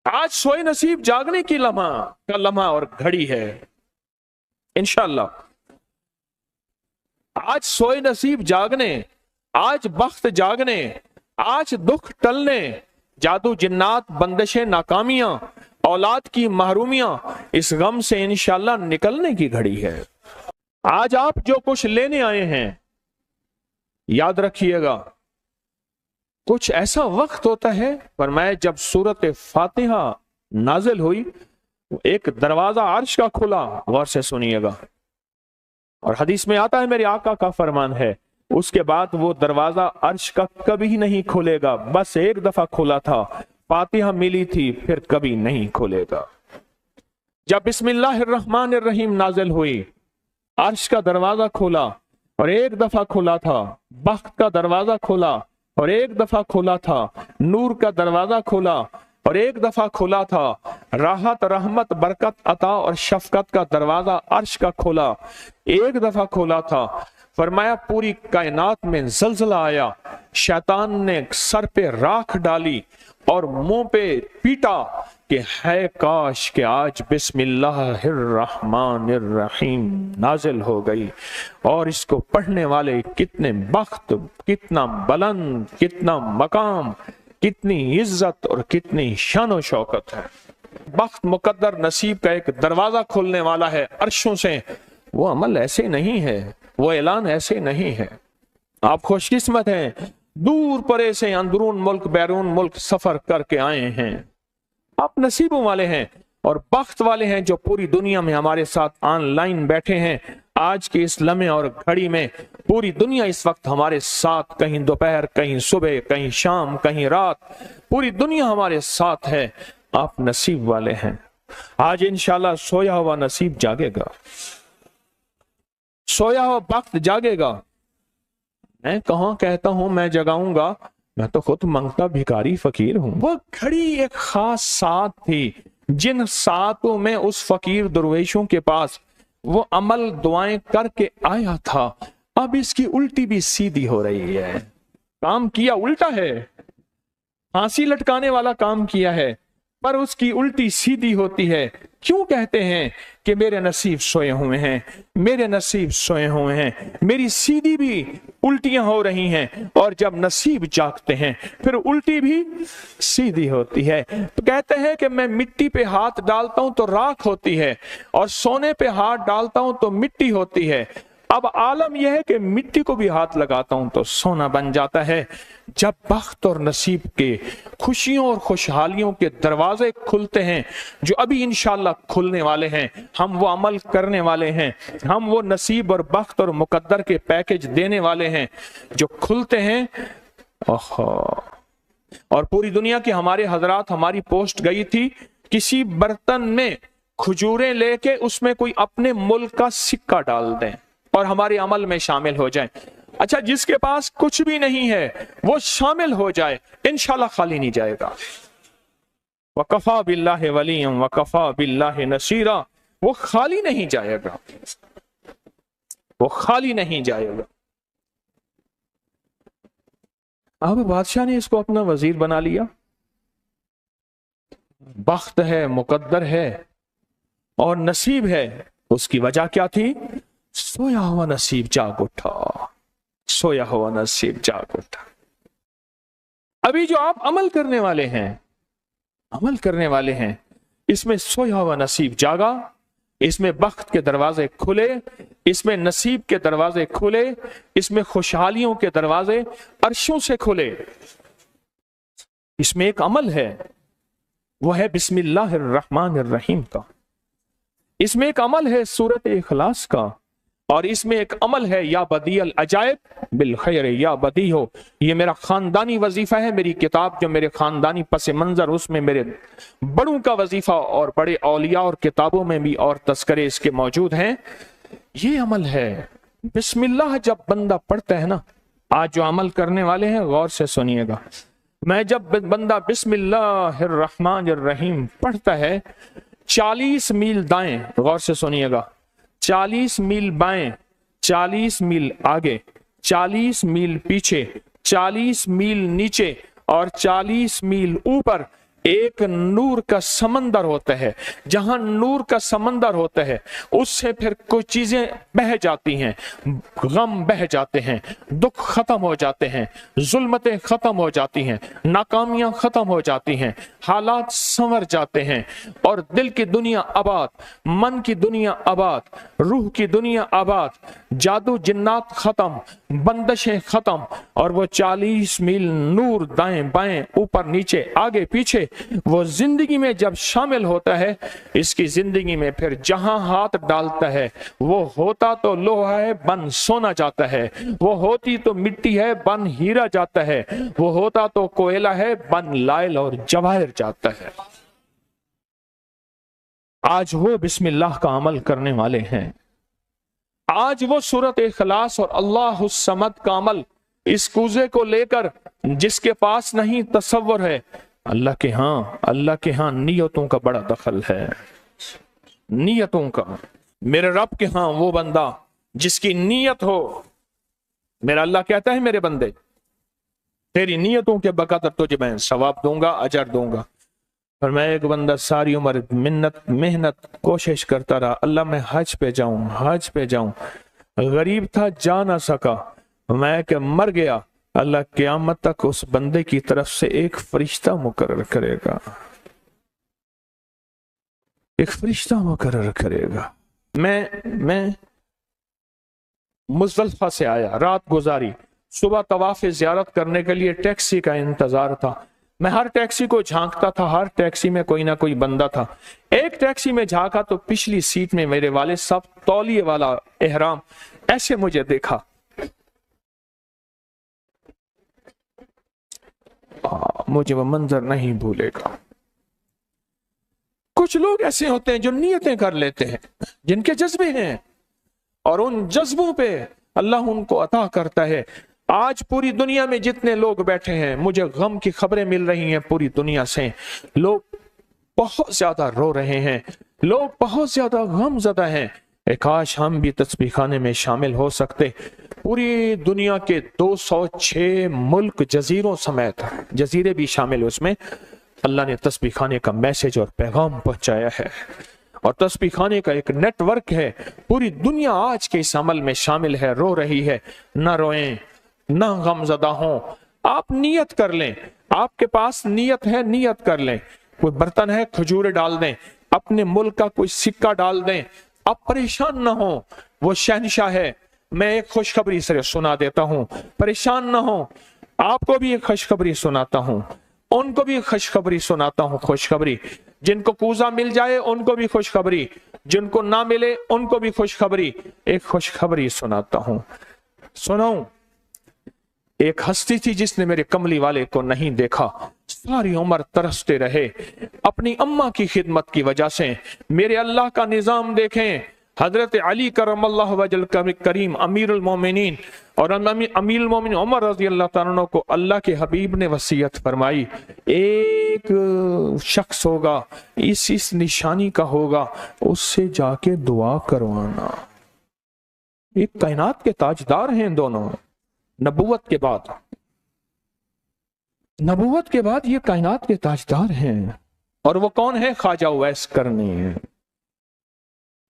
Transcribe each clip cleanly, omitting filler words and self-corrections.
آج سوئے نصیب جاگنے کی لمحہ اور گھڑی ہے انشاءاللہ. آج سوئے نصیب جاگنے، آج بخت جاگنے، آج دکھ ٹلنے، جادو جنات بندشیں ناکامیاں، اولاد کی محرومیاں، اس غم سے انشاءاللہ نکلنے کی گھڑی ہے. آج آپ جو کچھ لینے آئے ہیں یاد رکھیے گا کچھ ایسا وقت ہوتا ہے، فرمایا جب سورت فاتحہ نازل ہوئی ایک دروازہ عرش کا کھلا، غور سے سنیے گا، اور حدیث میں آتا ہے میرے آقا کا فرمان ہے اس کے بعد وہ دروازہ عرش کا کبھی نہیں کھلے گا، بس ایک دفعہ کھلا تھا، فاتحہ ملی تھی، پھر کبھی نہیں کھلے گا. جب بسم اللہ الرحمن الرحیم نازل ہوئی عرش کا دروازہ کھولا اور ایک دفعہ کھلا تھا، بخت کا دروازہ کھولا اور ایک دفعہ کھلا تھا، نور کا دروازہ کھولا اور ایک دفعہ کھلا تھا، راحت رحمت برکت عطا اور شفقت کا دروازہ عرش کا کھولا، ایک دفعہ کھولا تھا. فرمایا پوری کائنات میں زلزلہ آیا، شیطان نے سر پہ راکھ ڈالی اور منہ پہ پیٹا کہ ہے کاش کہ آج بسم اللہ الرحمن الرحیم نازل ہو گئی، اور اس کو پڑھنے والے کتنے بخت، کتنا بلند، کتنا مقام، کتنی عزت اور کتنی شان و شوکت ہے. بخت مقدر نصیب کا ایک دروازہ کھولنے والا ہے عرشوں سے. وہ عمل ایسے نہیں ہے، وہ اعلان ایسے نہیں ہے. آپ خوش قسمت ہیں، دور پرے سے اندرون ملک بیرون ملک سفر کر کے آئے ہیں. آپ نصیبوں والے ہیں اور بخت والے ہیں جو پوری دنیا میں ہمارے ساتھ آن لائن بیٹھے ہیں. آج کے اس لمحے اور گھڑی میں پوری دنیا اس وقت ہمارے ساتھ، کہیں دوپہر، کہیں صبح، کہیں شام، کہیں رات، پوری دنیا ہمارے ساتھ ہے. آپ نصیب والے ہیں. آج انشاءاللہ سویا ہوا نصیب جاگے گا، سویا ہوا بخت جاگے گا. میں کہاں کہتا ہوں میں جگاؤں گا، میں تو خود منگتا بھکاری فقیر ہوں. وہ گھڑی ایک خاص ساعت تھی جن ساعتوں میں اس فقیر درویشوں کے پاس وہ عمل دعائیں کر کے آیا تھا. اب اس کی الٹی بھی سیدھی ہو رہی ہے. کام کیا الٹا ہے، پھانسی لٹکانے والا کام کیا ہے، پر اس کی الٹی سیدھی ہوتی ہے. کیوں کہتے ہیں کہ میرے نصیب سوئے ہوئے ہیں، میرے نصیب سوئے ہوئے ہیں. میری سیدھی بھی الٹیاں ہو رہی ہیں، اور جب نصیب جاگتے ہیں پھر الٹی بھی سیدھی ہوتی ہے. تو کہتے ہیں کہ میں مٹی پہ ہاتھ ڈالتا ہوں تو راکھ ہوتی ہے، اور سونے پہ ہاتھ ڈالتا ہوں تو مٹی ہوتی ہے. اب عالم یہ ہے کہ مٹی کو بھی ہاتھ لگاتا ہوں تو سونا بن جاتا ہے. جب بخت اور نصیب کے خوشیوں اور خوشحالیوں کے دروازے کھلتے ہیں جو ابھی انشاءاللہ کھلنے والے ہیں، ہم وہ عمل کرنے والے ہیں، ہم وہ نصیب اور بخت اور مقدر کے پیکج دینے والے ہیں جو کھلتے ہیں. اور پوری دنیا کی ہمارے حضرات، ہماری پوسٹ گئی تھی کسی برتن میں کھجوریں لے کے اس میں کوئی اپنے ملک کا سکہ ڈال دیں اور ہمارے عمل میں شامل ہو جائیں. اچھا جس کے پاس کچھ بھی نہیں ہے وہ شامل ہو جائے، انشاءاللہ خالی نہیں جائے گا. وَكَفَى بِاللَّهِ وَلِيًّا وَكَفَى بِاللَّهِ نَصِيرًا. وہ خالی نہیں جائے گا، وہ خالی نہیں جائے گا. اب بادشاہ نے اس کو اپنا وزیر بنا لیا. بخت ہے، مقدر ہے اور نصیب ہے. اس کی وجہ کیا تھی؟ سویا ہوا نصیب جاگ اٹھا، سویا ہوا نصیب جاگ اٹھا. ابھی جو آپ عمل کرنے والے ہیں، عمل کرنے والے ہیں، اس میں سویا ہوا نصیب جاگا، اس میں بخت کے دروازے کھلے، اس میں نصیب کے دروازے کھلے، اس میں خوشحالیوں کے دروازے عرشوں سے کھلے. اس میں ایک عمل ہے، وہ ہے بسم اللہ الرحمن الرحیم کا. اس میں ایک عمل ہے سورت اخلاص کا، اور اس میں ایک عمل ہے یا بدیع العجائب بالخیر یا بدیع ہو. یہ میرا خاندانی وظیفہ ہے، میری کتاب جو میرے خاندانی پس منظر، اس میں میرے بڑوں کا وظیفہ اور بڑے اولیاء اور کتابوں میں بھی اور تذکرے اس کے موجود ہیں. یہ عمل ہے بسم اللہ. جب بندہ پڑھتا ہے نا، آج جو عمل کرنے والے ہیں غور سے سنیے گا، میں جب بندہ بسم اللہ الرحمن الرحیم پڑھتا ہے، 40 میل دائیں، غور سے سنیے گا، 40 میل بائیں، 40 میل آگے، 40 میل پیچھے، 40 میل نیچے اور 40 میل اوپر एक नूर का समंदर होता है, जहां नूर का समंदर होता है उससे फिर कुछ चीजें बह जाती हैं, गम बह जाते हैं, दुख खत्म हो जाते हैं, जुल्मतें खत्म हो जाती हैं, नाकामियां खत्म हो जाती हैं, हालात संवर जाते हैं और दिल की दुनिया आबाद, मन की दुनिया आबाद, रूह की दुनिया आबाद, जादू जिन्नात खत्म, बंदिशें खत्म और वो 40 मील नूर दाएं बाएं ऊपर नीचे आगे पीछे वो जिंदगी में जब शामिल होता है, इसकी जिंदगी में फिर जहां हाथ डालता है वो होता तो लोहा है बन सोना जाता है, वो होती तो मिट्टी है बन हीरा जाता है, वो होता तो कोयला है बन लाइल और जवाहिर जाता है। आज वो बिस्मिल्लाह का अमल करने वाले हैं, आज वो सूरत इखलास और अल्लाह समद का अमल इस कूजे को लेकर जिसके पास नहीं तसव्वुर है, अल्लाह के हां नियतों का बड़ा दखल है, नियतों का। मेरे रब के हां वो बंदा जिसकी नियत हो, मेरा अल्लाह कहता है मेरे बंदे तेरी नियतों के बकदर तुझे मैं सवाब दूंगा, अजर दूंगा। और मैं एक बंदा सारी उम्र मेहनत कोशिश करता रहा, अल्लाह मैं हज पे जाऊं, गरीब था जा ना सका, मैं क्या मर गया, अल्लाह क़यामत तक उस बंदे की तरफ से एक फरिश्ता मुकर्रर करेगा, एक फरिश्ता मुकर्रर करेगा। मैं मुज़दलिफ़ा से आया, रात गुजारी, सुबह तवाफ़ ज़ियारत करने के लिए टैक्सी का इंतजार था। मैं हर टैक्सी को झांकता था, हर टैक्सी में कोई ना कोई बंदा था। एक टैक्सी में झांका तो पिछली सीट में मेरे वाले साहब तौलिए वाला एहराम, ऐसे मुझे देखा, मुझे वो मंजर नहीं भूलेगा। कुछ लोग ऐसे होते हैं जो नियतें कर लेते हैं, जिनके जज्बे हैं और उन जज्बों पे अल्लाह उनको अता करता है। आज पूरी दुनिया में जितने लोग बैठे हैं, मुझे गम की खबरें मिल रही हैं पूरी दुनिया से, लोग बहुत ज्यादा रो रहे हैं, लोग बहुत ज्यादा गमज़दा हैं। काश हम भी तस्बीह खाने में शामिल हो सकते। पूरी दुनिया के 206 मुल्क जजीरों समेत, जजीरे भी शामिल, उसमें अल्लाह ने तस्बीह खाने का मैसेज और पैगाम पहुंचाया है और तस्बीह खाने का एक नेटवर्क है। पूरी दुनिया आज के इस अमल में शामिल है, रो रही है। ना रोएं, ना गमज़दा हों, आप नियत कर लें, आपके पास नियत है, नियत कर लें। कोई बर्तन है, खजूरें डाल दें, अपने मुल्क का कोई सिक्का डाल दें, आप परेशान ना हो, वो शहंशाह है। मैं एक खुशखबरी से सुना देता हूँ, परेशान ना हो, आपको भी एक खुशखबरी सुनाता हूँ, उनको भी खुशखबरी सुनाता हूँ। खुशखबरी, जिनको कूजा मिल जाए उनको भी खुशखबरी, जिनको ना मिले उनको भी खुशखबरी। एक खुशखबरी सुनाता हूँ, सुनाऊं। एक हस्ती थी जिसने मेरे कमली वाले को नहीं देखा, सारी उम्र तरसते रहे अपनी अम्मा की खिदमत की वजह से। मेरे अल्लाह का निजाम देखें, हजरत अली करमल्लाहु वजल करीम अमीरुल मोमिनीन और अमीरुल मोमिनीन उमर रज़ी अल्लाह तआला अन्हु को अल्लाह के हबीब ने वसीयत फरमाई, एक शख्स होगा, इस निशानी का होगा, उससे जाके दुआ करवाना। एक कायनात के ताजदार हैं दोनों, नबूवत के बाद ये कायनात के ताजदार हैं। और वो कौन है? ख्वाजा उवैस करनी।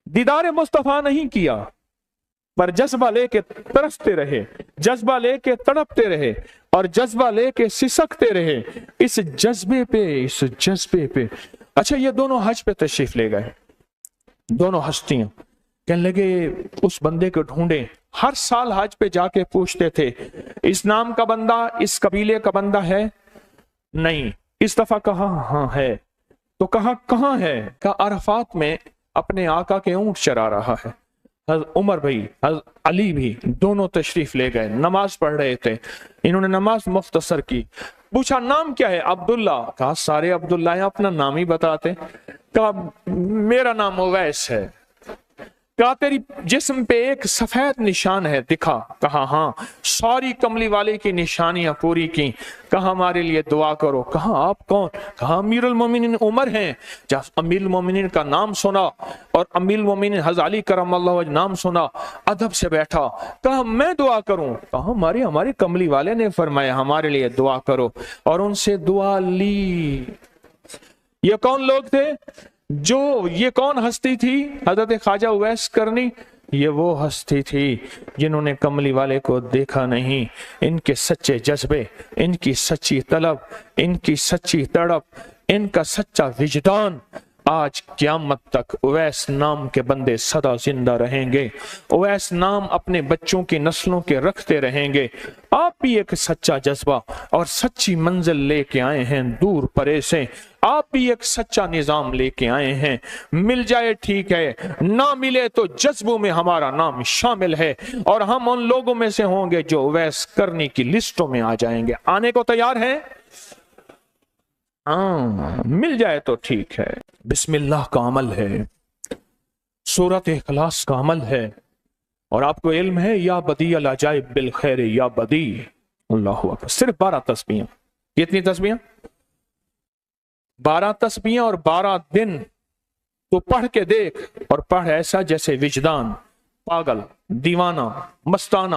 दीदार मुस्तफा नहीं किया, पर जज्बा लेके तरसते रहे, जज्बा लेके तड़पते रहे और जज्बा लेके सिसकते रहे। इस जज्बे पे अच्छा, ये दोनों हज पे तशरीफ ले गए, दोनों हस्तियां। कहने लगे उस बंदे को ढूंढे। हर साल हज पे जाके पूछते थे, इस नाम का बंदा, इस कबीले का बंदा है? नहीं। इस दफा कहा हाँ है। तो कहा कहाँ है? कहा अरफात में अपने आका के ऊंट चरा रहा है। उमर भाई, अली भी, दोनों तशरीफ ले गए, नमाज पढ़ रहे थे। इन्होंने नमाज मुख्तसर की। पूछा नाम क्या है? अब्दुल्ला। कहा सारे अब्दुल्ला हैं, अपना नाम ही बताते। कहा मेरा नाम उवैस है। कहा तेरी जिस्म पे एक सफेद निशान है, दिखा। कहा हाँ। सारी कमली वाले की निशानियां पूरी की। कहा हमारे लिए दुआ करो। कहा आप कौन? कहा अमीरुल मोमिनीन उमर हैं। जब अमीरुल मोमिनीन का नाम सुना और अमीरुल मोमिनीन हज़रत अली करमल्लाहु वजह नाम सुना, अदब से बैठा। कहा मैं दुआ करूं? कहा हमारे कमली वाले ने फरमाया हमारे लिए दुआ करो। और उनसे दुआ ली। یہ کون لوگ تھے؟ یہ کون ہستی تھی؟ حضرت خواجہ اویس کرنی، یہ وہ ہستی تھی جنہوں نے کملی والے کو دیکھا نہیں۔ ان کے سچے جذبے، ان کی سچی طلب، ان کی سچی تڑپ، ان کا سچا وجدان، آج قیامت تک اویس نام کے بندے سدا زندہ رہیں گے۔ اویس نام اپنے بچوں کی نسلوں کے رکھتے رہیں گے۔ آپ بھی ایک سچا جذبہ اور سچی منزل لے کے آئے ہیں دور پرے سے، آپ بھی ایک سچا نظام لے کے آئے ہیں۔ مل جائے ٹھیک ہے، نہ ملے تو جذبوں میں ہمارا نام شامل ہے، اور ہم ان لوگوں میں سے ہوں گے جو اویس کرنی کی لسٹوں میں آ جائیں گے۔ آنے کو تیار ہیں؟ مل جائے تو ٹھیک ہے۔ بسم اللہ کا عمل ہے، سورۃ اخلاص کا عمل ہے، اور آپ کو علم ہے یا بدیع العجائب بالخیر یا بدیع۔ اللہ اکبر۔ صرف 12 تسبیحاں۔ کتنی تسبیحاں؟ 12 تسبیحاں اور 12 دن۔ تو پڑھ کے دیکھ، اور پڑھ ایسا جیسے وجدان پاگل، دیوانہ، مستانہ،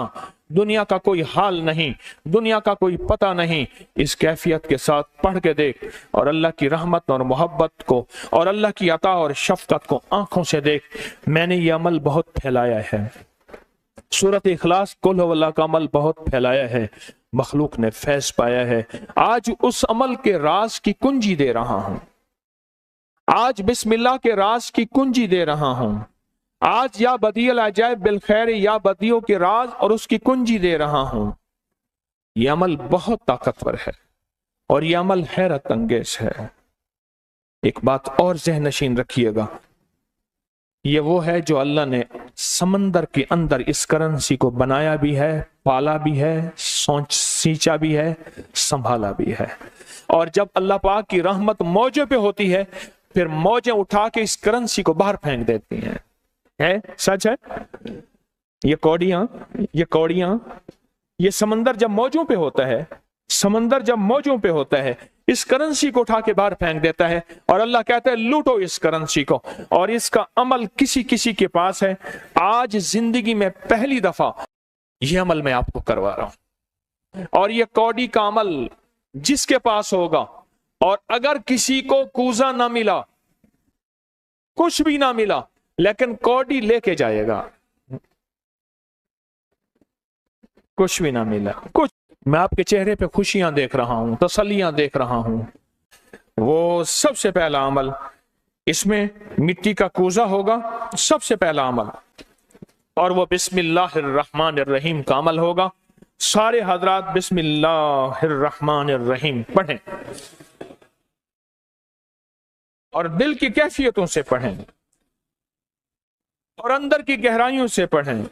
دنیا کا کوئی حال نہیں، دنیا کا کوئی پتہ نہیں، اس کیفیت کے ساتھ پڑھ کے دیکھ، اور اللہ کی رحمت اور محبت کو اور اللہ کی عطا اور شفقت کو آنکھوں سے دیکھ۔ میں نے یہ عمل بہت پھیلایا ہے، سورۃ اخلاص قل هو اللہ کا عمل بہت پھیلایا ہے، مخلوق نے فیض پایا ہے۔ آج اس عمل کے راز کی کنجی دے رہا ہوں، آج بسم اللہ کے راز کی کنجی دے رہا ہوں، آج یا بدیع العجائب بالخیر یا بدیعوں کے راز اور اس کی کنجی دے رہا ہوں۔ یہ عمل بہت طاقتور ہے، اور یہ عمل حیرت انگیز ہے۔ ایک بات اور ذہن نشین رکھیے گا، یہ وہ ہے جو اللہ نے سمندر کے اندر اس کرنسی کو بنایا بھی ہے، پالا بھی ہے، سینچا بھی ہے، سنبھالا بھی ہے، اور جب اللہ پاک کی رحمت موجوں پہ ہوتی ہے، پھر موجیں اٹھا کے اس کرنسی کو باہر پھینک دیتی ہیں۔ ہے سچ ہے؟ یہ کوڑیاں، یہ سمندر جب موجوں پہ ہوتا ہے، سمندر جب موجوں پہ ہوتا ہے، اس کرنسی کو اٹھا کے باہر پھینک دیتا ہے، اور اللہ کہتا ہے لوٹو اس کرنسی کو، اور اس کا عمل کسی کسی کے پاس ہے۔ آج زندگی میں پہلی دفعہ یہ عمل میں آپ کو کروا رہا ہوں، اور یہ کوڑی کا عمل جس کے پاس ہوگا، اور اگر کسی کو کوزہ نہ ملا، کچھ بھی نہ ملا، لیکن کوڑی لے کے جائے گا، کچھ بھی نہ ملا، کچھ، میں آپ کے چہرے پہ خوشیاں دیکھ رہا ہوں، تسلیاں دیکھ رہا ہوں، وہ سب سے پہلا عمل، اس میں مٹی کا کوزہ ہوگا، سب سے پہلا عمل، اور وہ بسم اللہ الرحمن الرحیم کا عمل ہوگا۔ سارے حضرات بسم اللہ الرحمن الرحیم پڑھیں، اور دل کی کیفیتوں سے پڑھیں، اور اندر کی گہرائیوں سے پڑھیں،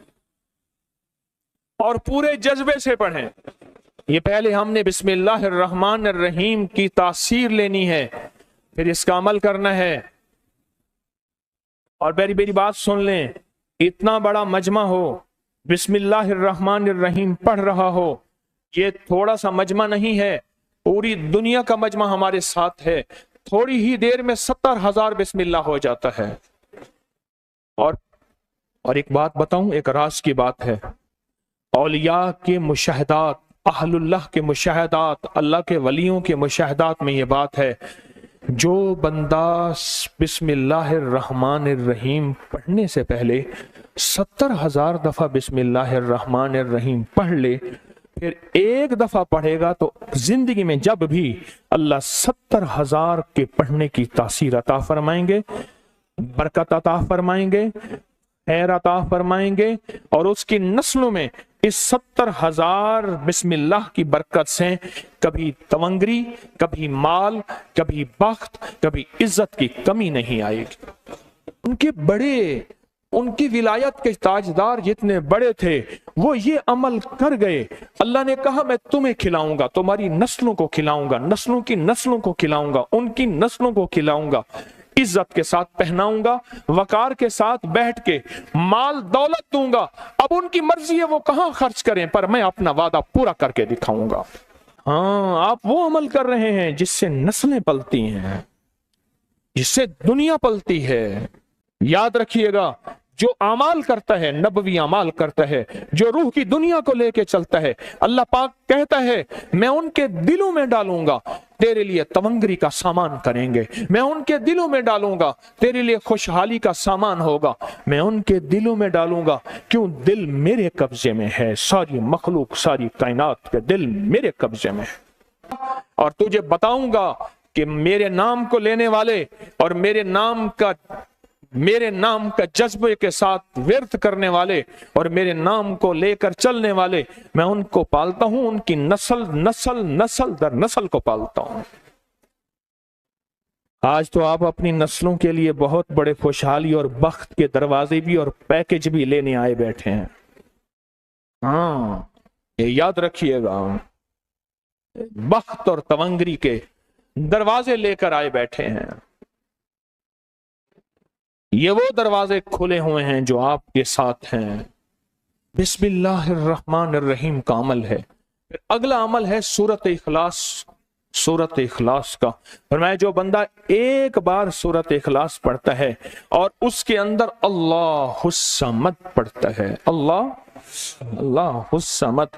اور پورے جذبے سے پڑھیں۔ یہ پہلے ہم نے بسم اللہ الرحمن الرحیم کی تاثیر لینی ہے، پھر اس کا عمل کرنا ہے۔ اور میری بات سن لیں، اتنا بڑا مجمع ہو، بسم اللہ الرحمن الرحیم پڑھ رہا ہو، یہ تھوڑا سا مجمع نہیں ہے، پوری دنیا کا مجمع ہمارے ساتھ ہے، تھوڑی ہی دیر میں 70,000 بسم اللہ ہو جاتا ہے۔ اور ایک بات بتاؤں، ایک راز کی بات ہے، اولیاء کے مشاہدات، اہل اللہ کے مشاہدات، اللہ کے ولیوں کے مشاہدات میں یہ بات ہے، جو بندہ بسم اللہ الرحمن الرحیم پڑھنے سے پہلے 70,000 دفعہ بسم اللہ الرحمن الرحیم پڑھ لے، پھر ایک دفعہ پڑھے گا تو زندگی میں جب بھی اللہ 70,000 کے پڑھنے کی تاثیر عطا فرمائیں گے، برکت عطا فرمائیں گے، خیر عطا فرمائیں گے، اور اس کی نسلوں میں اس 70,000 بسم اللہ کی برکت سے کبھی تونگری، کبھی مال، کبھی بخت، کبھی عزت کی کمی نہیں آئے گی۔ ان کی ولایت کے تاجدار جتنے بڑے تھے، وہ یہ عمل کر گئے، اللہ نے کہا میں تمہیں کھلاؤں گا، تمہاری نسلوں کو کھلاؤں گا، نسلوں کی نسلوں کو کھلاؤں گا، ان کی نسلوں کو کھلاؤں گا، عزت کے ساتھ پہناؤں گا، وقار کے ساتھ بیٹھ کے مال دولت دوں گا، اب ان کی مرضی ہے وہ کہاں خرچ کریں، پر میں اپنا وعدہ پورا کر کے دکھاؤں گا۔ ہاں، آپ وہ عمل کر رہے ہیں جس سے نسلیں پلتی ہیں، جس سے دنیا پلتی ہے۔ یاد رکھیے گا، جو اعمال کرتا ہے، نبوی اعمال کرتا ہے، جو روح کی دنیا کو لے کے چلتا ہے، اللہ پاک کہتا ہے میں ان کے دلوں میں ڈالوں گا، तेरे लिए तवंगरी का सामान करेंगे, मैं उनके दिलों में डालूंगा, तेरे लिए खुशहाली का सामान होगा, मैं उनके दिलों में डालूंगा। क्यों? दिल मेरे कब्जे में है, सारी मखलूक सारी कायनात के दिल मेरे कब्जे में है। और तुझे बताऊंगा कि मेरे नाम को लेने वाले और मेरे नाम का जज्बे के साथ व्यर्थ करने वाले और मेरे नाम को लेकर चलने वाले, मैं उनको पालता हूं, उनकी नस्ल दर नस्ल को पालता हूं। आज तो आप अपनी नस्लों के लिए बहुत बड़े खुशहाली और बख्त के दरवाजे भी और पैकेज भी लेने आए बैठे हैं। हाँ, ये याद रखिएगा, बख्त और तवंगरी के दरवाजे लेकर आए बैठे हैं। ये वो दरवाजे खुले हुए हैं जो आपके साथ हैं। बिस्मिल्लाहिर्रहमानिर्रहीम का अमल है। फिर अगला अमल है सूरत इखलास। सूरत इखलास का फरमाया, जो बंदा एक बार सूरत इखलास पढ़ता है और उसके अंदर अल्लाहुस समद पढ़ता है, अल्लाहुस समद,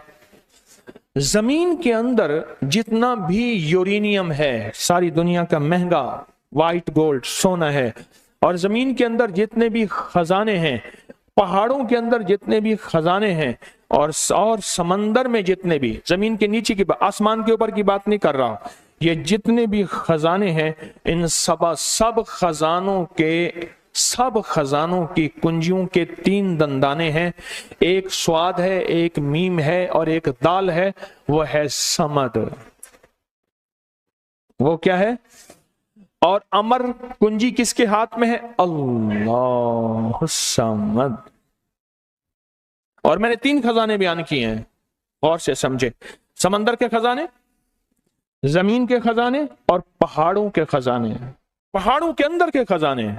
जमीन के अंदर जितना भी यूरेनियम है, सारी दुनिया का महंगा व्हाइट गोल्ड सोना है, और जमीन के अंदर जितने भी खजाने हैं, पहाड़ों के अंदर जितने भी खजाने हैं, और समंदर में जितने भी, जमीन के नीचे की, आसमान के ऊपर की बात नहीं कर रहा, ये जितने भी खजाने हैं, इन सब खजानों की कुंजियों के 3 दंदाने हैं। एक स्वाद है, एक मीम है और एक दाल है, वो है समद। वो क्या है? और अमर कुंजी किसके हाथ में है? अल्लाह समद। और मैंने 3 खजाने बयान किए हैं, और से समझे। समंदर के खजाने, जमीन के खजाने और पहाड़ों के खजाने। पहाड़ों के अंदर के खजाने,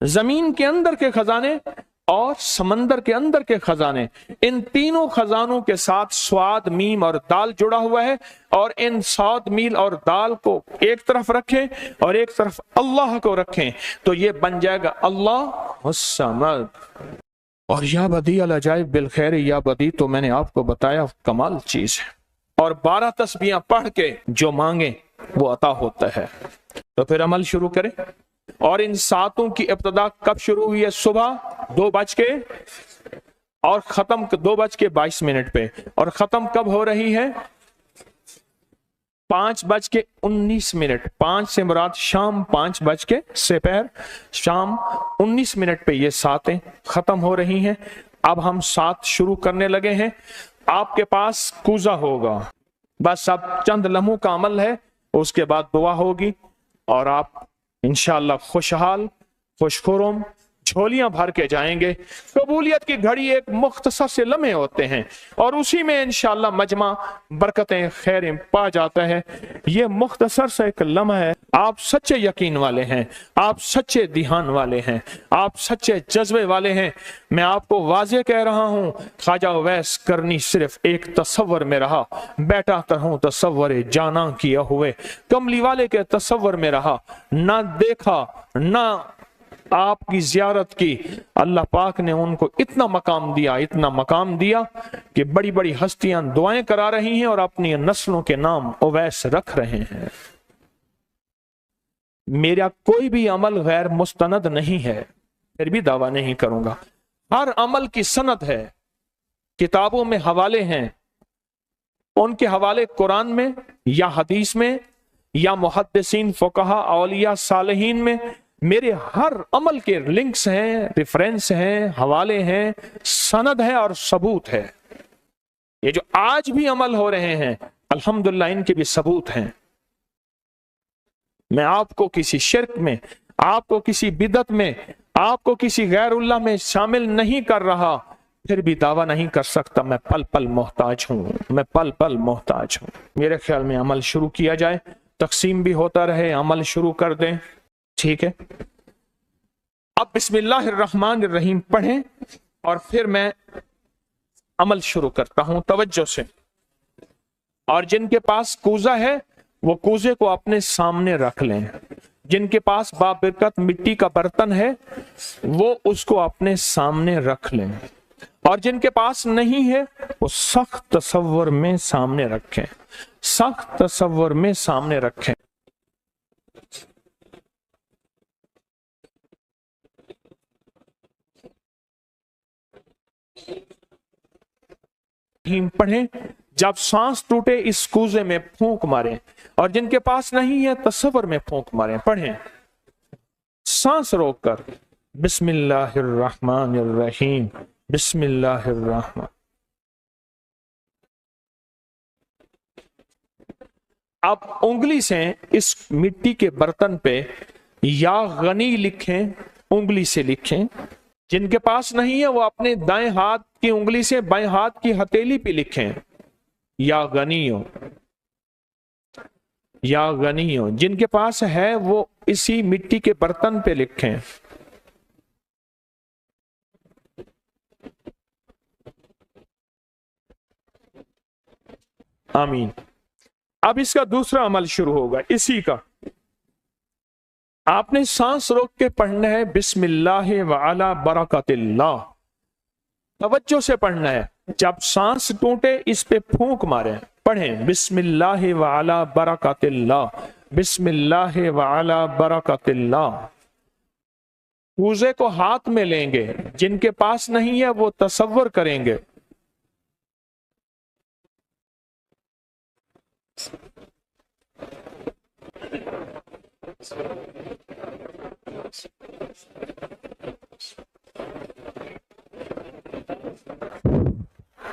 जमीन के अंदर के खजाने और समंदर के अंदर के खजाने। इन तीनों खजानों के साथ स्वाद, मीम और दाल जुड़ा हुआ है। और इन स्वाद, मील और दाल को एक तरफ रखें और एक तरफ अल्लाह को रखें, तो ये बन जाएगा अल्लाह समद। और या बदी अल अजाइब बिल खैर, या बदी तो मैंने आपको बताया कमाल चीज है। और 12 तस्बीहां पढ़ के जो मांगे वो अता होता है। तो फिर अमल शुरू करें। और इन 7 की इब्तिदा कब शुरू हुई है? सुबह 2 बज के और खत्म 2 बज के 22 मिनट पे। और खत्म कब हो रही है? 5 बज के 19 मिनट। 5 से मुराद शाम 5 बज के सेपहर शाम 19 मिनट पे ये 7 खत्म हो रही हैं। अब हम 7 शुरू करने लगे हैं। आपके पास कूजा होगा, बस अब चंद लम्हों का अमल है, उसके बाद दुआ होगी और आप इंशाअल्लाह खुशहाल खुशखुरम झोलियां भर के जाएंगे। कबूलियत की घड़ी एक मुख्तसर से लम्हे होते हैं और उसी में इंशाअल्लाह मजमा बरकतें खैरें पा जाता है। ये मुख्तसर सा एक लम्हा है। आप सच्चे यकीन वाले हैं, आप सच्चे ध्यान वाले हैं, आप सच्चे जज्बे वाले हैं। मैं आपको वाज़े कह रहा हूँ, ख्वाजा उवैस करनी सिर्फ एक तसव्वुर में रहा, बैठा तरहूं तसव्वुर जाना किया हुए, कमली वाले के तसव्वुर में रहा, ना देखा ना आपकी जियारत की। अल्लाह पाक ने उनको इतना मकाम दिया कि बड़ी बड़ी हस्तियां दुआएं करा रही हैं और अपनी नस्लों के नाम उवैस रख रहे हैं। मेरा कोई भी अमल गैर मुस्तनद नहीं है, फिर भी दावा नहीं करूंगा। हर अमल की सनद है, किताबों में हवाले हैं, उनके हवाले कुरान में या हदीस में या मुहद्दिसीन, फुकहा, औलिया, सालिहीन में मेरे हर अमल के लिंक्स हैं, रेफरेंस हैं, हवाले हैं, सनद है और सबूत है। ये जो आज भी अमल हो रहे हैं अल्हम्दुलिल्लाह इनके भी सबूत हैं। मैं आपको किसी शिर्क में, आपको किसी बिदत में, आपको किसी गैरुल्लाह में शामिल नहीं कर रहा, फिर भी दावा नहीं कर सकता मैं पल पल मोहताज हूं, मैं पल पल मोहताज हूं। मेरे ख्याल में अमल शुरू किया जाए, तकसीम भी होता रहे, अमल शुरू कर दें, ठीक है। अब बिस्मिल्लाहिर्रहमानिर्रहीम पढ़ें और फिर मैं अमल शुरू करता हूं तवज्जो से। और जिनके पास कूजा है वो कूजे को अपने सामने रख लें। जिनके पास बाबरकत मिट्टी का बर्तन है वो उसको अपने सामने रख लें। और जिनके पास नहीं है वो सख्त तसव्वुर में सामने रखें, सख्त तसव्वुर में सामने रखें। पढ़ें, जब सांस टूटे इस कूजे में फूंक मारें, और जिनके पास नहीं है तसव्वुर में फूंक मारें। पढ़ें सांस रोककर, बिस्मिल्लाहिर्रहमानिर्रहीम, बिस्मिल्लाहिर्रहमान। अब उंगली से इस मिट्टी के बर्तन पे या गनी लिखें, उंगली से लिखें। जिनके पास नहीं है वो अपने दाएं हाथ की उंगली से बाएं हाथ की हथेली पे लिखें, या गनियो, या गनियो। जिनके पास है वो इसी मिट्टी के बर्तन पे लिखें। आमीन। अब इसका दूसरा अमल शुरू होगा इसी का। आपने सांस रोक के पढ़ना है, बिस्मिल्लाह व अला बरकतिल्लाह। तवज्जो से पढ़ना है, जब सांस टूटे इस पे फूंक मारे। पढ़ें बिस्मिल्लाह व अला बरकतिल्लाह, बिस्मिल्लाह व अला बरकतिल्लाह। कूजे को हाथ में लेंगे, जिनके पास नहीं है वो तसव्वुर करेंगे।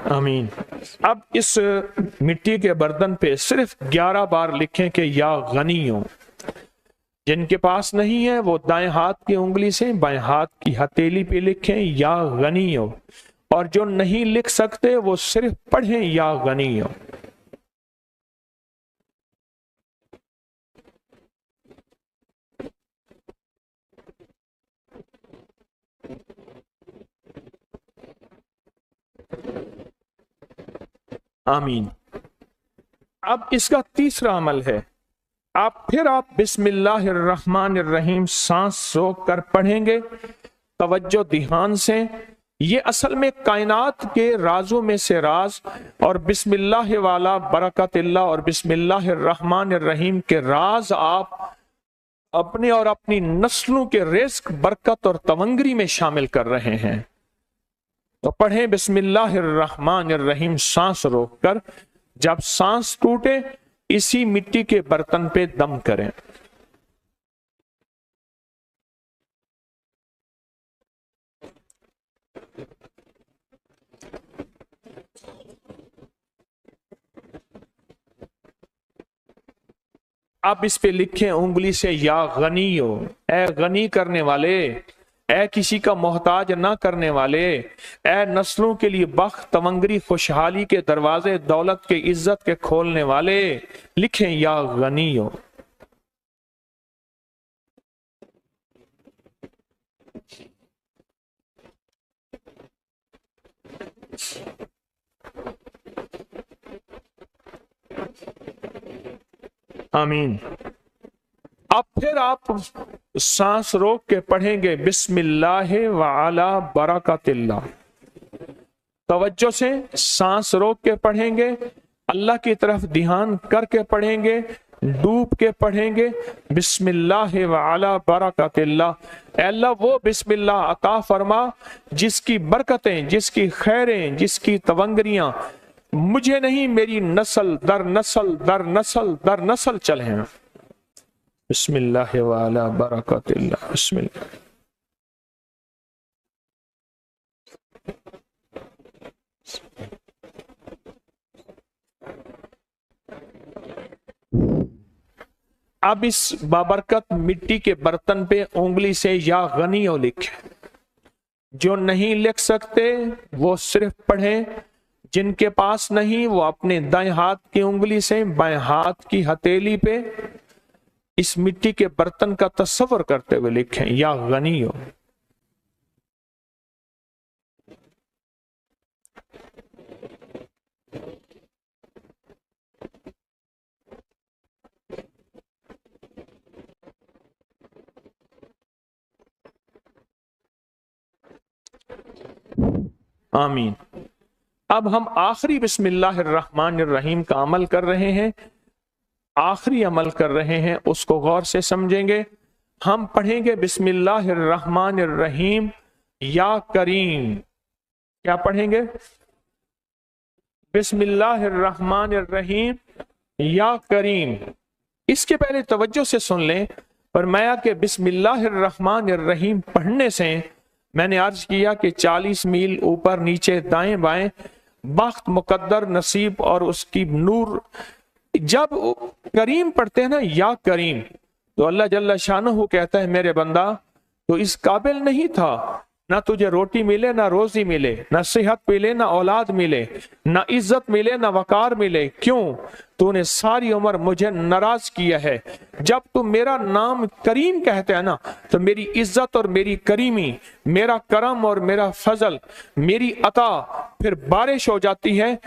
आमीन। अब इस मिट्टी के बर्तन पे सिर्फ 11 बार लिखें कि या गनियो। जिनके पास नहीं है वो दाएं हाथ की उंगली से बाएं हाथ की हथेली पे लिखें, या गनियो। और जो नहीं लिख सकते वो सिर्फ पढ़ें या गनियो। आमीन। अब इसका तीसरा अमल है, आप बिस्मिल्लाहिर्रहमानिर्रहीम सांस रोक कर पढ़ेंगे, तवज्जो ध्यान से। ये असल में कायनात के राजों में से राज, और बिस्मिल्लाह वाला बरकतिल्लाह और बिस्मिल्लाहिर्रहमानिर्रहीम के राज आप अपने और अपनी नस्लों के रिस्क, बरकत और तवंगरी में शामिल कर रहे हैं। तो पढ़ें बिस्मिल्लाहिर्रहमानिर्रहीम सांस रोककर, जब सांस टूटे इसी मिट्टी के बर्तन पे दम करें। अब इस पे लिखें उंगली से, या गनियो, ए गनी करने वाले, ए किसी का मोहताज ना करने वाले, ए नस्लों के लिए बख्त, तवंगरी, खुशहाली के दरवाजे, दौलत के, इज्जत के खोलने वाले। लिखें या गनियो। आमीन। अब फिर आप सांस रोक के पढ़ेंगे बिस्मिल्लाह व अला बरकतिल्लाह। तवज्जो से सांस रोक के पढ़ेंगे, अल्लाह की तरफ ध्यान करके पढ़ेंगे, डूब के पढ़ेंगे। बिस्मिल्लाह व अला बरकतिल्लाह। अल्लाह वो बिस्मिल्लाह अता फरमा जिसकी बरकतें, जिसकी खैरें, जिसकी तवंगरियां मुझे नहीं, मेरी नस्ल दर नस्ल दर नस्ल दर नस्ल चले हैं। बिस्मिल्लाह व अला बरकतिल्लाह। बिस्मिल्लाह। अब इस बाबरकत मिट्टी के बर्तन पे उंगली से या गनियो लिखें। जो नहीं लिख सकते वो सिर्फ पढ़ें, जिनके पास नहीं वो अपने दाएं हाथ की उंगली से बाएं हाथ की हथेली पे इस मिट्टी के बर्तन का तस्वर करते हुए लिखें, या गनियो। आमीन। अब हम आखिरी बिस्मिल्लाहिर्रहमानिर्रहीम का अमल कर रहे हैं, आखिरी अमल कर रहे हैं, उसको गौर से समझेंगे। हम पढ़ेंगे बिस्मिल्लाहिर्रहमानिर्रहीम या करीम। क्या पढ़ेंगे? बिस्मिल्लाहिर्रहमानिर्रहीम या करीम। इसके पहले तवज्जो से सुन लें, फरमाया कि बिस्मिल्लाहिर्रहमानिर्रहीम पढ़ने से, मैंने अर्ज किया कि 40 मील ऊपर नीचे दाएं बाएं बख्त, मुकद्दर, नसीब और उसकी नूर। जब करीम पढ़ते हैं ना, या करीम, तो अल्लाह जल्ला शानहू कहता है मेरे बंदा तो इस काबिल नहीं था, ना तुझे रोटी मिले, ना रोजी मिले, ना सेहत मिले, ना औलाद मिले, ना इज्जत मिले, ना वकार मिले। क्यों? तूने सारी उम्र मुझे नाराज किया है। जब तू मेरा नाम करीम कहते हैं ना, तो मेरी इज्जत और मेरी करीमी, मेरा करम और मेरा फजल, मेरी अता फिर बारिश हो जाती है।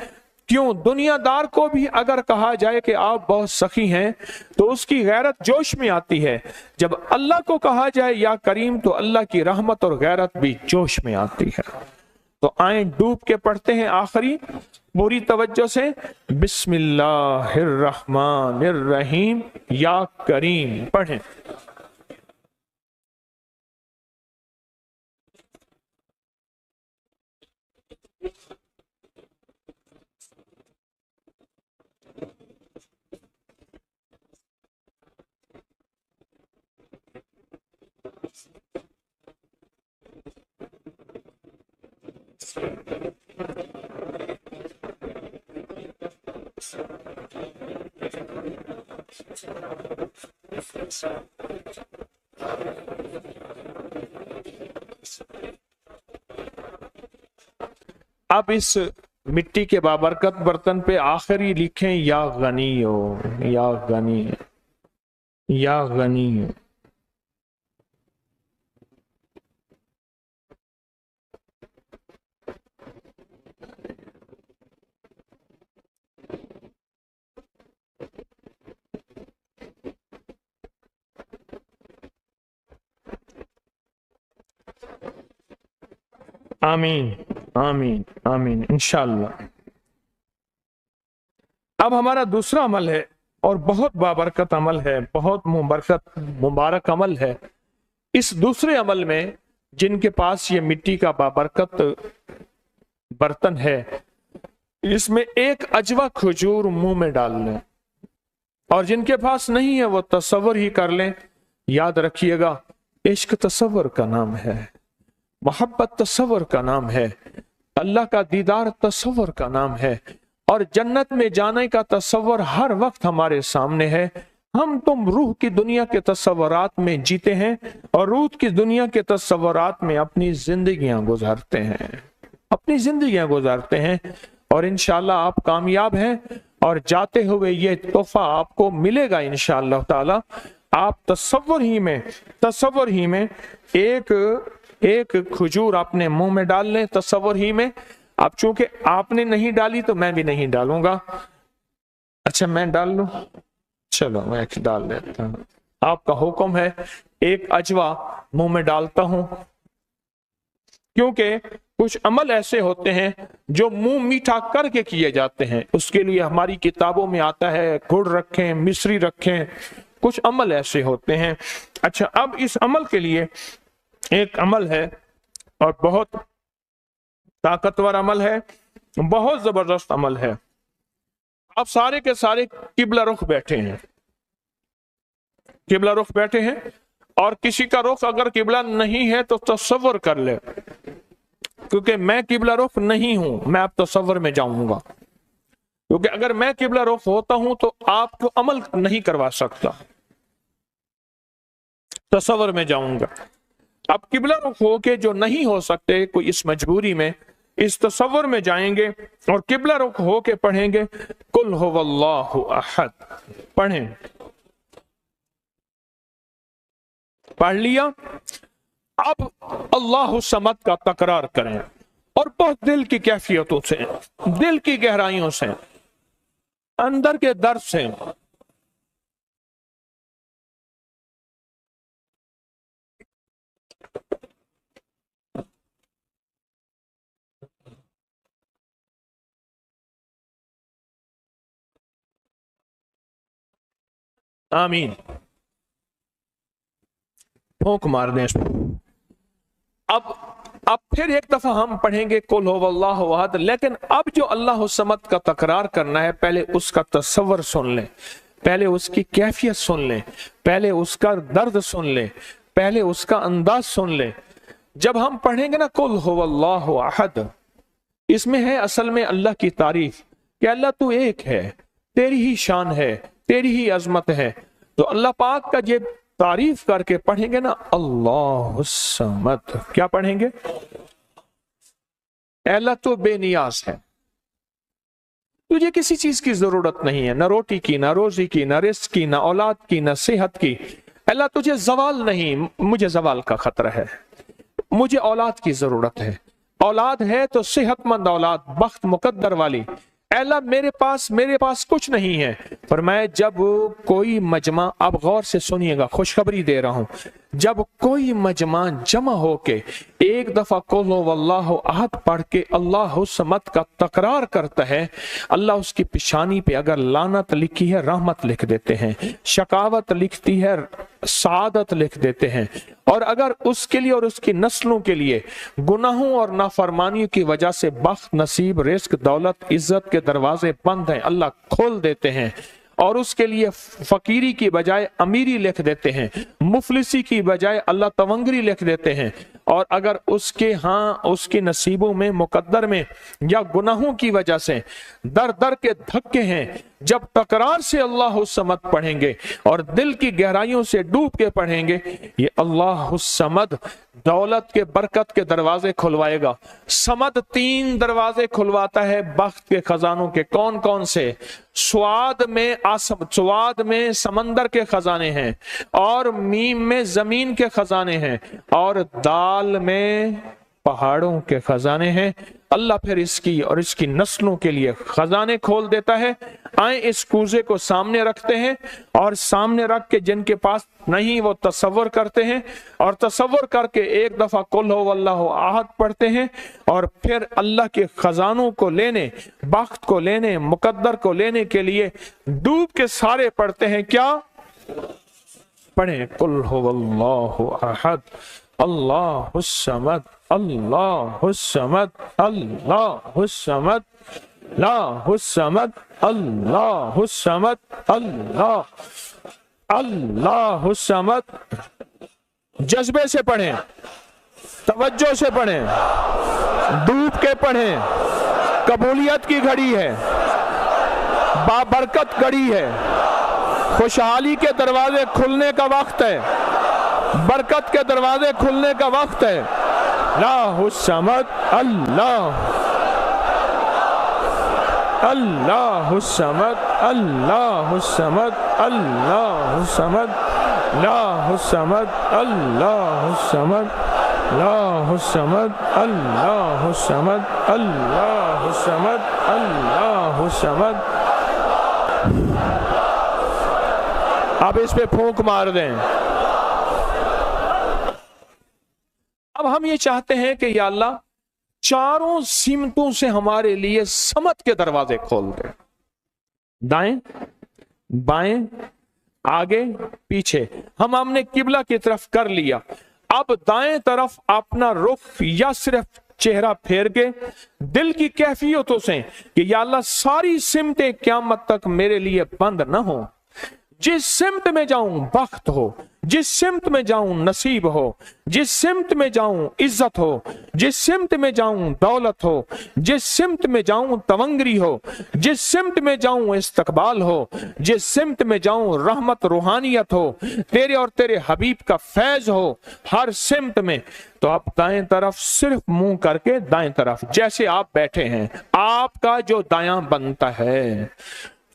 क्यों? दुनियादार को भी अगर कहा जाए कि आप बहुत सखी हैं तो उसकी गैरत जोश में आती है। जब अल्लाह को कहा जाए या करीम, तो अल्लाह की रहमत और गैरत भी जोश में आती है। तो आए डूब के पढ़ते हैं आखिरी पूरी तवज्जो से, बिस्मिल्लाहिर्रहमानिर्रहीम या करीम पढ़ें। अब इस मिट्टी के बाबरकत बर्तन पे आखिरी लिखें या गनी हो, या गनी, या गनी। आमीन आमीन आमीन इंशाअल्लाह। अब हमारा दूसरा अमल है और बहुत बाबरकत अमल है, बहुत मुबारक अमल है। इस दूसरे अमल में जिनके पास ये मिट्टी का बाबरकत बर्तन है, इसमें एक अजवा खजूर मुंह में डाल लें, और जिनके पास नहीं है वो तसव्वुर ही कर लें। याद रखिएगा, इश्क तसव्वुर का नाम है, मोहब्बत तसव्वुर का नाम है, अल्लाह का दीदार तसव्वुर का नाम है, और जन्नत में जाने का तसव्वुर हर वक्त हमारे सामने है। हम तुम रूह की दुनिया के तसव्वुरात में जीते हैं और रूह की दुनिया के तसव्वुरात में अपनी जिंदगियां गुजारते हैं, अपनी जिंदगियां गुजारते हैं। और इंशाअल्लाह आप कामयाब हैं और जाते हुए ये तोहफा आपको मिलेगा इंशाअल्लाह ताला। आप तसव्वुर ही में एक खजूर अपने मुंह में डाल लें, तसव्वुर ही में। अब चूंकि आपने नहीं डाली तो मैं भी नहीं डालूंगा। अच्छा, मैं डाल लूं? चलो मैं डाल देता हूं, आपका हुक्म है। एक अजवा मुंह में डालता हूं, क्योंकि कुछ अमल ऐसे होते हैं जो मुंह मीठा करके किए जाते हैं। उसके लिए हमारी किताबों में आता है गुड़ रखें, मिश्री रखें, कुछ अमल ऐसे होते हैं। अच्छा, अब इस अमल के लिए एक अमल है और बहुत ताकतवर अमल है, बहुत जबरदस्त अमल है। अब सारे के सारे किबला रुख बैठे हैं, किबला रुख बैठे हैं, और किसी का रुख अगर किबला नहीं है तो तसव्वुर कर ले, क्योंकि मैं किबला रुख नहीं हूं, मैं अब तसव्वुर में जाऊंगा। क्योंकि अगर मैं किबला रुख होता हूं तो आपको अमल नहीं करवा सकता, तसव्वुर में जाऊंगा। अब किबला रुख हो के जो नहीं हो सकते, कोई इस मजबूरी में इस तसव्वुर में जाएंगे और किबला रुख हो के पढ़ेंगे कुल हुवल्लाहु अहद। पढ़ें, पढ़ लिया। अब अल्लाहु समद का तकरार करें और बहुत दिल की कैफियतों से, दिल की गहराइयों से, अंदर के दर्द से आमीन। फूंक मार दें इसमें। अब फिर एक दफा हम पढ़ेंगे कुल हुवल्लाहु अहद, लेकिन अब जो अल्लाह समद का तकरार करना है, पहले उसका तसव्वुर सुन लें, पहले उसकी कैफियत सुन लें, पहले उसका दर्द सुन लें, पहले उसका अंदाज सुन लें। जब हम पढ़ेंगे ना कुल हुवल्लाहु अहद, इसमें है असल में अल्लाह की तारीफ कि अल्लाह तू एक है, तेरी ही शान है, तेरी ही अजमत है। तो अल्लाह पाक का ये तारीफ करके पढ़ेंगे ना, अल्लाह समद, क्या पढ़ेंगे? अल्लाह तो बेनियाज है, तुझे किसी चीज की जरूरत नहीं है, ना रोटी की, ना रोजी की, ना रिस्क की, ना औलाद की, ना सेहत की। अल्लाह तुझे जवाल नहीं, मुझे जवाल का खतरा है, मुझे औलाद की जरूरत है, औलाद है तो सेहतमंद औलाद, बख्त मुकद्दर वाली। अल्लाह मेरे पास कुछ नहीं है। फरमाया जब कोई मजमा, अब गौर से सुनिएगा, खुशखबरी दे रहा हूं, जब कोई मजमा जमा होके एक दफा कुल हुवल्लाहु अहद पढ़ के अल्लाह समद का तकरार करता है, अल्लाह उसकी पेशानी पे अगर लानत लिखी है रहमत लिख देते हैं, शकावत लिखती है सादत लिख देते हैं, और अगर उसके लिए और उसकी नस्लों के लिए गुनाहों और नाफरमानियों की वजह से बख्त, नसीब, रिस्क, दौलत, इज्जत के दरवाजे बंद हैं, अल्लाह खोल देते हैं, और उसके लिए फकीरी की बजाय अमीरी लिख देते हैं, मुफलिसी की बजाय अल्लाह तवंगरी लिख देते हैं। और अगर उसके नसीबों में, मुकद्दर में या गुनाहों की वजह से दर दर के धक्के हैं, जब तकरार से अल्लाह समद पढ़ेंगे और दिल की गहराइयों से डूब के पढ़ेंगे, ये अल्लाह समद दौलत के, बरकत के दरवाजे खुलवाएगा। समद 3 दरवाजे खुलवाता है बख्त के खजानों के। कौन कौन से? स्वाद में समंदर के खजाने हैं, और मीम में जमीन के खजाने हैं, और दाल में पहाड़ों के खजाने हैं। अल्लाह फिर इसकी और इसकी नस्लों के लिए खजाने खोल देता है। आए इस कूजे को सामने रखते हैं, और सामने रख के जिनके पास नहीं वो तसव्वुर करते हैं, और तसव्वुर करके एक दफा कुल हुवल्लाहु अहद पढ़ते हैं, और फिर अल्लाह के खजानों को लेने, बख्त को लेने, मुकद्दर को लेने के लिए डूब के सारे पढ़ते हैं। क्या पढ़े? कुल हुवल्लाहु अहद, अल्लाहुस समद, अल्लाहुस समद, अल्लाहुस समद, अल्लाहुस समद, अल्लाहुस समद, अल्लाहुस समद। जज्बे से पढ़ें, तवज्जो से पढ़ें, डूब के पढ़ें। कबूलियत की घड़ी है, बाबरकत घड़ी है, खुशहाली के दरवाजे खुलने का वक्त है, बरकत के दरवाजे खुलने का वक्त है। अल्लाहुस समद, अल्लाहुस समद, अल्लाहुस समद, अल्लाहुस समद, अल्लाहुस समद, अल्लाहुस समद, अल्लाहुस समद, अल्लाहुस समद, अल्लाहुस समद, अल्लाहुस समद। अब इस पे फूंक मार दें। अब हम ये चाहते हैं कि या अल्लाह चारों सिमतों से हमारे लिए समत के दरवाजे खोल दे, दाएं बाएं आगे पीछे। हमने किबला की तरफ कर लिया, अब दाएं तरफ अपना रुख या सिर्फ चेहरा फेर के दिल की कैफियतों से कि या अल्लाह सारी सिमतें क़यामत तक मेरे लिए बंद ना हो। जिस सिमत में जाऊं बख्त हो, जिस सिमत में जाऊं नसीब हो, जिस सिमत में जाऊं इज्जत हो, जिस सिमत में जाऊं दौलत हो, जिस सिमत में जाऊं तवंगरी हो, जिस सिमत में जाऊं इस्तकबाल हो, जिस सिमत में जाऊं रहमत रूहानियत हो, तेरे और तेरे हबीब का फैज हो, हर सिमत में। तो आप दाएं तरफ सिर्फ मुंह करके दाएं तरफ, जैसे आप बैठे हैं, आपका जो दायां बनता है,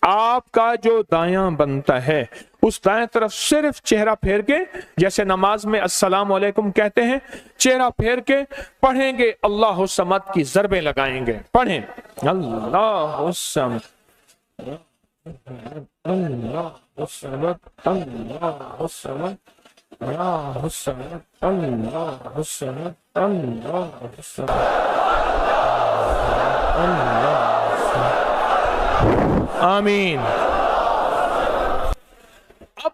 आपका जो दायां बनता है, उस दाएं तरफ सिर्फ चेहरा फेर के, जैसे नमाज में अस्सलामु अलैकुम कहते हैं, चेहरा फेर के पढ़ेंगे, अल्लाह समद की ज़रबे लगाएंगे। पढ़ें अल्लाह समद, अल्लाह समद, अल्लाह समद, अल्लाह समद, अल्लाह समद, अल्लाह समद, अल्लाह। आमीन। अब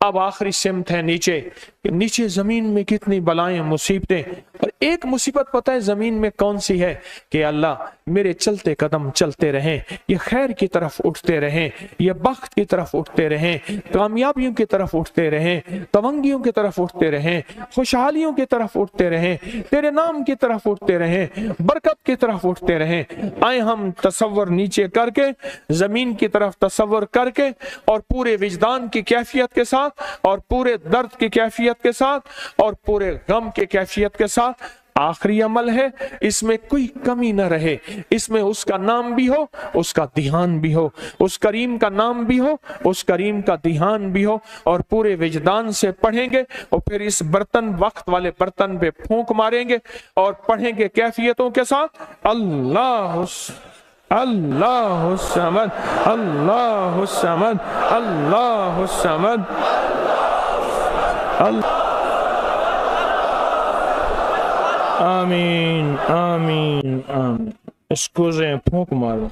अब आखिरी सिमत है नीचे, नीचे जमीन में कितनी बलाएं मुसीबतें, और एक मुसीबत पता है जमीन में कौन सी है कि अल्लाह मेरे चलते कदम चलते रहें, ये खैर की तरफ उठते रहें, ये बख्त की तरफ उठते रहें, कामयाबियों की तरफ उठते रहें, तवंगियों की तरफ उठते रहें, खुशहालियों की तरफ उठते रहें, तेरे नाम की तरफ उठते रहें, बरकत की तरफ उठते रहें। आए हम तसव्वुर नीचे करके, जमीन की तरफ तसव्वुर करके, और पूरे विजदान की कैफियत के साथ, और पूरे दर्द की कैफियत के साथ, और पूरे गम की कैफियत के साथ, आखिरी अमल है, इसमें कोई कमी न रहे, इसमें उसका नाम भी हो, उसका ध्यान भी हो, उस करीम का नाम भी हो, उस करीम का ध्यान भी हो, और पूरे विजदान से पढ़ेंगे, और फिर इस बर्तन, वक्त वाले बर्तन पे फूंक मारेंगे और पढ़ेंगे कैफियतों के साथ, अल्लाह अल्लाह समद, अल्लाह समद, अल्लाह समद, आमीन आमीन आमीन। स्कूज़ें, फूंक मारो।